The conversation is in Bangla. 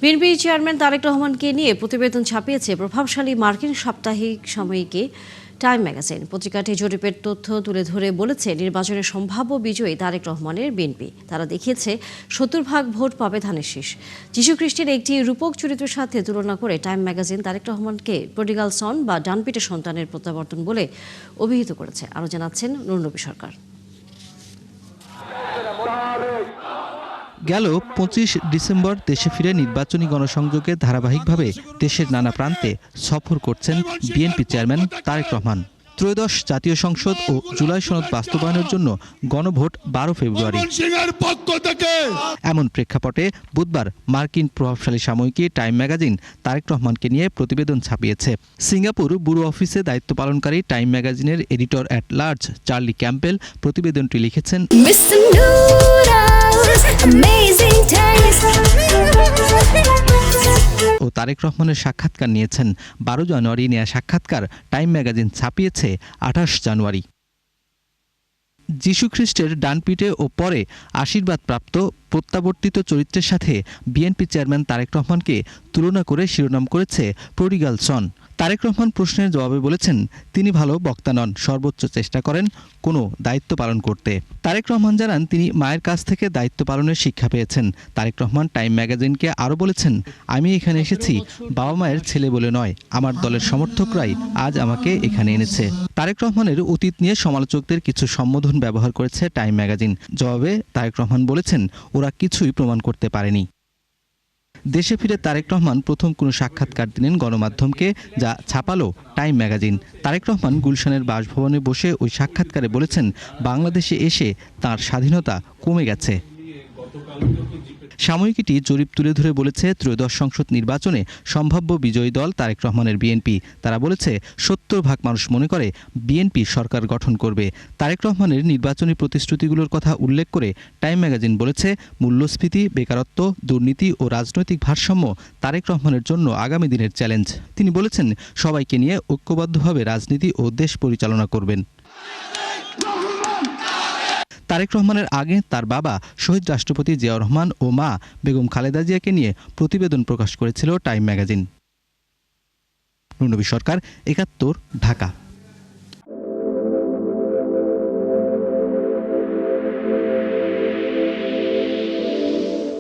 বিএনপি চেয়ারম্যান তারেক রহমানকে নিয়ে প্রতিবেদন ছাপিয়েছে প্রভাবশালী মার্কিন সাপ্তাহিক সাময়িকী টাইম ম্যাগাজিন। পত্রিকাটি জরিপের তথ্য তুলে ধরে বলেছে, নির্বাচনের সম্ভাব্য বিজয়ী তারেক রহমানের বিএনপি। তারা দেখিয়েছে 70% ভোট পাবে ধানের শীষ। যিশু খ্রিস্টের একটি রূপক চরিত্রের সাথে তুলনা করে টাইম ম্যাগাজিন তারেক রহমানকে প্রডিগাল সন বা ডানপিটে সন্তানের প্রত্যাবর্তন বলে অভিহিত করেছে। আরও জানাচ্ছেন নুরনবী সরকার। গেল 25 ডিসেম্বর দেশে ফিরে নির্বাচনী গণসংযোগে ধারাবাহিকভাবে দেশের নানা প্রান্তে সফর করছেন বিএনপি চেয়ারম্যান তারেক রহমান। ত্রয়োদশ জাতীয় সংসদ ও জুলাই সনদ বাস্তবায়নের জন্য গণভোট 12 ফেব্রুয়ারি। এমন প্রেক্ষাপটে বুধবার মার্কিন প্রভাবশালী সাময়িকী টাইম ম্যাগাজিন তারেক রহমানকে নিয়ে প্রতিবেদন ছাপিয়েছে। সিঙ্গাপুর ব্যুরো অফিসে দায়িত্ব পালনকারী টাইম ম্যাগাজিনের editor at large Charlie Campbell প্রতিবেদনটি লিখেছেন, ও তারেক রহমানের সাক্ষাৎকার নিয়েছেন। 12 জানুয়ারি নেয়া সাক্ষাৎকার টাইম ম্যাগাজিন ছাপিয়েছে 28 জানুয়ারি। যিশু খ্রিস্টের ডানপিটে ও পরে আশীর্বাদপ্রাপ্ত প্রত্যাবর্তিত চরিত্রের সাথে বিএনপি চেয়ারম্যান তারেক রহমানকে তুলনা করে শিরোনাম করেছে প্রডিগাল সন। তারেক রহমান প্রশ্নের জবাবে বলেছেন, তিনি ভালো বক্তা নন, সর্বোচ্চ চেষ্টা করেন কোনো দায়িত্ব পালন করতে। তারেক রহমান জানান, তিনি মায়ের কাছ থেকে দায়িত্ব পালনের শিক্ষা পেয়েছেন। তারেক রহমান টাইম ম্যাগাজিনকে আরও বলেছেন, আমি এখানে এসেছি বাবা মায়ের ছেলে বলে নয়, আমার দলের সমর্থকরাই আজ আমাকে এখানে এনেছে। তারেক রহমানের অতীত নিয়ে সমালোচকদের কিছু সম্বোধন ব্যবহার করেছে টাইম ম্যাগাজিন। জবাবে তারেক রহমান বলেছেন, ওরা কিছুই প্রমাণ করতে পারেনি। দেশে ফিরে তারেক রহমান প্রথম কোনো সাক্ষাৎকার দিলেন গণমাধ্যমকে, যা ছাপালো টাইম ম্যাগাজিন। তারেক রহমান গুলশানের বাসভবনে বসে ওই সাক্ষাৎকারে বলেছেন, বাংলাদেশে এসে তার স্বাধীনতা কমে গেছে। সাময়িকীটি জরিপ তুলে ধরে বলেছে, ত্রয়োদশ সংসদ নির্বাচনে সম্ভাব্য বিজয়ী দল তারেক রহমানের বিএনপি। তারা বলেছে 70% মানুষ মনে করে বিএনপি সরকার গঠন করবে। তারেক রহমানের নির্বাচনী প্রতিশ্রুতিগুলোর কথা উল্লেখ করে টাইম ম্যাগাজিন বলেছে, মূল্যস্ফীতি, বেকারত্ব, দুর্নীতি ও রাজনৈতিক ভারসাম্য তারেক রহমানের জন্য আগামী দিনের চ্যালেঞ্জ। তিনি বলেছেন, সবাইকে নিয়ে ঐক্যবদ্ধভাবে রাজনীতি ও দেশ পরিচালনা করবেন। তারেক রহমানের আগে তার বাবা শহীদ রাষ্ট্রপতি জিয়াউর রহমান ও মা বেগম খালেদা জিয়াকে নিয়ে প্রতিবেদন প্রকাশ করেছিল টাইম ম্যাগাজিন। নুরনবী সরকার, 71, ঢাকা।